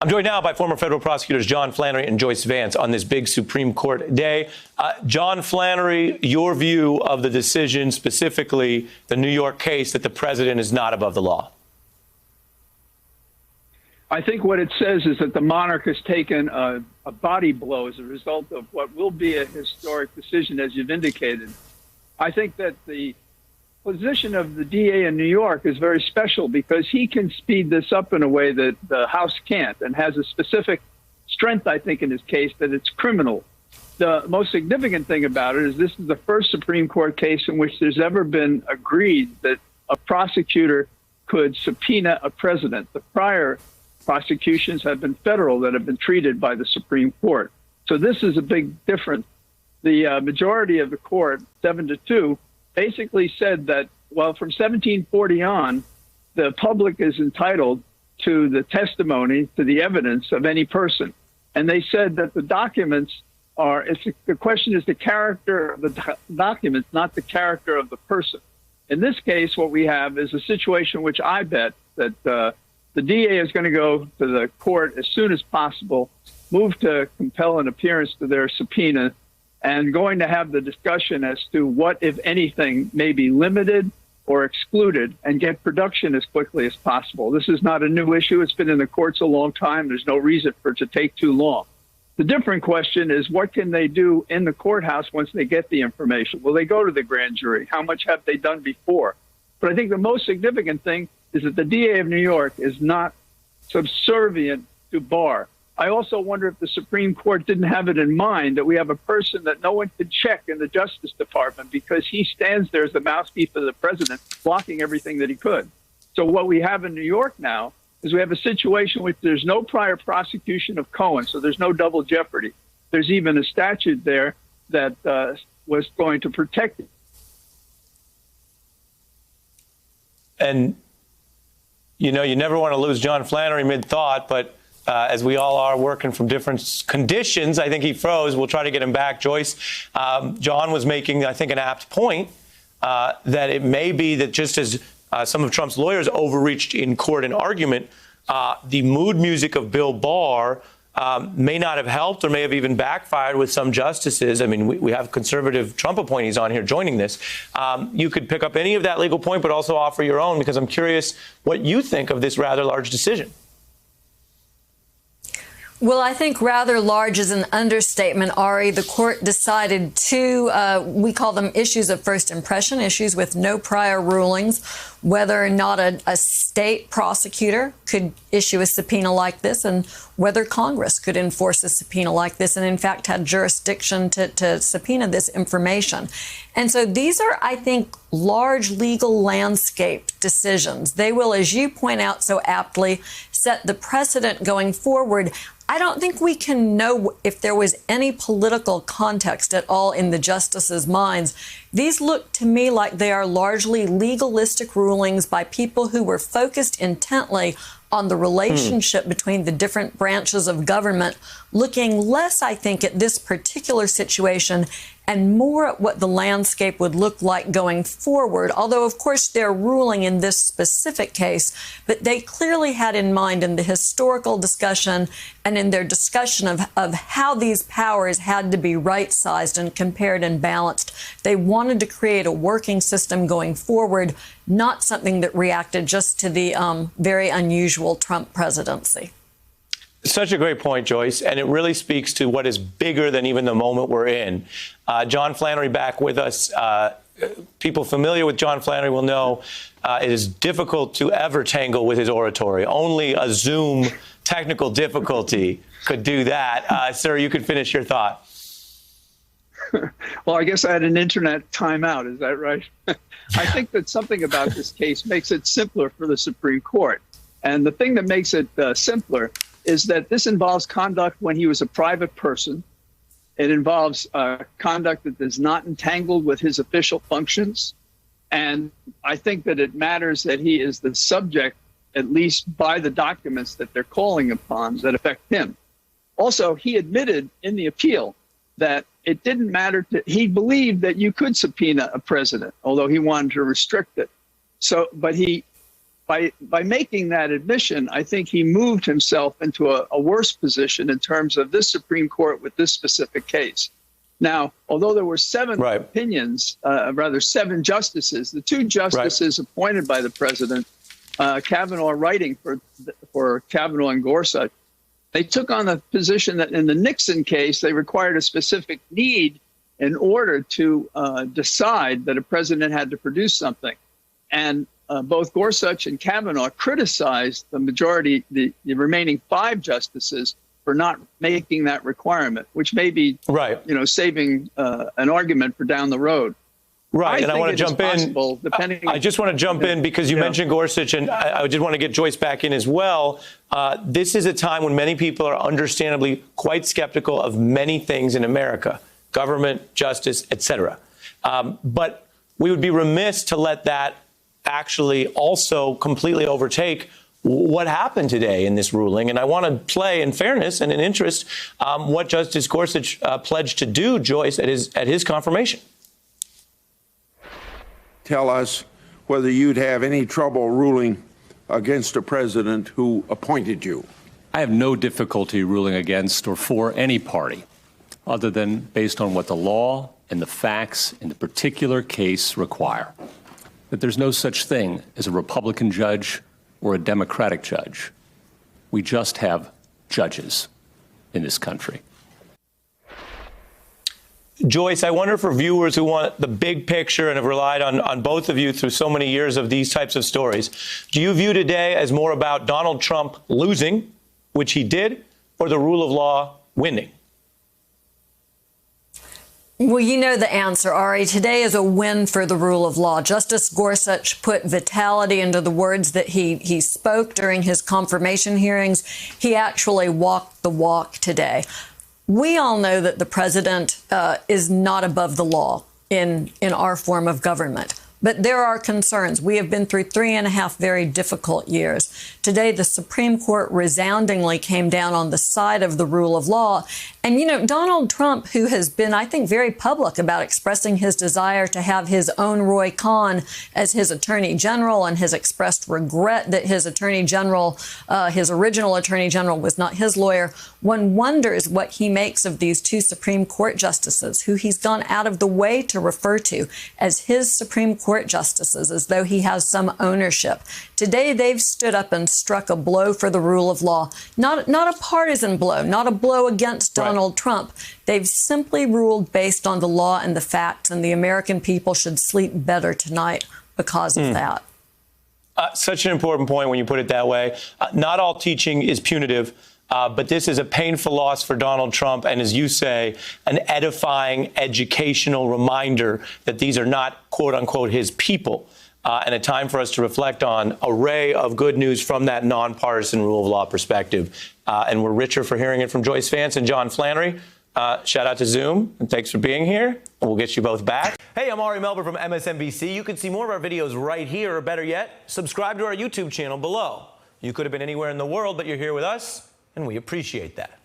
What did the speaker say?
I'm joined now by former federal prosecutors John Flannery and Joyce Vance on this big Supreme Court day. John Flannery, your view of the decision, specifically the New York case that the president is not above the law. I think what it says is that the monarch has taken a body blow as a result of what will be a historic decision, as you've indicated. I think that the position of the DA in New York is very special because he can speed this up in a way that the House can't, and has a specific strength, I think, in his case, that it's criminal. The most significant thing about it is this is the first Supreme Court case in which there's ever been agreed that a prosecutor could subpoena a president. The prior prosecutions have been federal that have been treated by the Supreme Court. So this is a big difference. The majority of the court, 7-2, basically said that, well, from 1740 on, the public is entitled to the testimony, to the evidence of any person. And they said that the documents are, the question is the character of the documents, not the character of the person. In this case, what we have is a situation which I bet that the DA is going to go to the court as soon as possible, move to compel an appearance to their subpoena, and going to have the discussion as to what, if anything, may be limited or excluded, and get production as quickly as possible. This is not a new issue. It's been in the courts a long time. There's no reason for it to take too long. The different question is, what can they do in the courthouse once they get the information? Will they go to the grand jury? How much have they done before? But I think the most significant thing is that the DA of New York is not subservient to Barr. I also wonder if the Supreme Court didn't have it in mind that we have a person that no one can check in the Justice Department because he stands there as the mouthpiece of the president, blocking everything that he could. So what we have in New York now is we have a situation in which there's no prior prosecution of Cohen, so there's no double jeopardy. There's even a statute there that was going to protect it. And, you know, you never want to lose John Flannery mid-thought, but as we all are working from different conditions, I think he froze. We'll try to get him back. Joyce, John was making, I think, an apt point that it may be that just as some of Trump's lawyers overreached in court in argument, the mood music of Bill Barr may not have helped or may have even backfired with some justices. I mean, we have conservative Trump appointees on here joining this. You could pick up any of that legal point, but also offer your own, because I'm curious what you think of this rather large decision. Well, I think rather large is an understatement, Ari. The court decided two, we call them issues of first impression, issues with no prior rulings, whether or not a state prosecutor could issue a subpoena like this and whether Congress could enforce a subpoena like this and, in fact, had jurisdiction to subpoena this information. And so these are, I think, large legal landscape decisions. They will, as you point out so aptly, set the precedent going forward. I don't think we can know if there was any political context at all in the justices' minds. These look to me like they are largely legalistic rulings by people who were focused intently on the relationship between the different branches of government, looking less, I think, at this particular situation and more at what the landscape would look like going forward. Although, of course, they're ruling in this specific case, but they clearly had in mind in the historical discussion and in their discussion of how these powers had to be right-sized and compared and balanced. They wanted to create a working system going forward, not something that reacted just to the very unusual Trump presidency. Such a great point, Joyce, and it really speaks to what is bigger than even the moment we're in. John Flannery back with us. People familiar with John Flannery will know it is difficult to ever tangle with his oratory. Only a Zoom technical difficulty could do that. Sir, you could finish your thought. Well, I guess I had an internet timeout. Is that right? I think that something about this case makes it simpler for the Supreme Court. And the thing that makes it simpler is that this involves conduct when he was a private person. It involves conduct that is not entangled with his official functions. And I think that it matters that he is the subject, at least by the documents that they're calling upon that affect him. Also, he admitted in the appeal that it didn't matter he believed that you could subpoena a president, although he wanted to restrict it. So, but he by making that admission, I think he moved himself into a worse position in terms of this Supreme Court with this specific case. Now, although there were seven opinions, seven justices, the two justices appointed by the president, Kavanaugh writing for Kavanaugh and Gorsuch, they took on the position that in the Nixon case, they required a specific need in order to decide that a president had to produce something. And both Gorsuch and Kavanaugh criticized the majority, the remaining five justices, for not making that requirement, which may be, saving an argument for down the road. Right, and I want to jump in. I just want to jump in because you mentioned Gorsuch, and I just want to get Joyce back in as well. This is a time when many people are understandably quite skeptical of many things in America, government, justice, etc. But we would be remiss to let that actually also completely overtake what happened today in this ruling. And I want to play, in fairness and in interest, what Justice Gorsuch pledged to do, Joyce, at his confirmation. Tell us whether you'd have any trouble ruling against a president who appointed you. I have no difficulty ruling against or for any party other than based on what the law and the facts in the particular case require. That there's no such thing as a Republican judge or a Democratic judge. We just have judges in this country. Joyce, I wonder for viewers who want the big picture and have relied on both of you through so many years of these types of stories, do you view today as more about Donald Trump losing, which he did, or the rule of law winning? Well, you know the answer, Ari. Today is a win for the rule of law. Justice Gorsuch put vitality into the words that he spoke during his confirmation hearings. He actually walked the walk today. We all know that the president is not above the law in our form of government. But there are concerns. We have been through 3.5 very difficult years. Today, the Supreme Court resoundingly came down on the side of the rule of law. And, you know, Donald Trump, who has been, I think, very public about expressing his desire to have his own Roy Cohn as his attorney general and has expressed regret that his attorney general, his original attorney general, was not his lawyer. One wonders what he makes of these two Supreme Court justices, who he's gone out of the way to refer to as his Supreme Court justices, as though he has some ownership. Today, they've stood up and struck a blow for the rule of law. Not a partisan blow, not a blow against Donald Trump. They've simply ruled based on the law and the facts, and the American people should sleep better tonight because of that. Such an important point when you put it that way. Not all teaching is punitive. But this is a painful loss for Donald Trump, and as you say, an edifying, educational reminder that these are not, quote unquote, his people, and a time for us to reflect on an array of good news from that nonpartisan rule of law perspective. And we're richer for hearing it from Joyce Vance and John Flannery. Shout out to Zoom, and thanks for being here. And we'll get you both back. Hey, I'm Ari Melber from MSNBC. You can see more of our videos right here, or better yet, subscribe to our YouTube channel below. You could have been anywhere in the world, but you're here with us, and we appreciate that.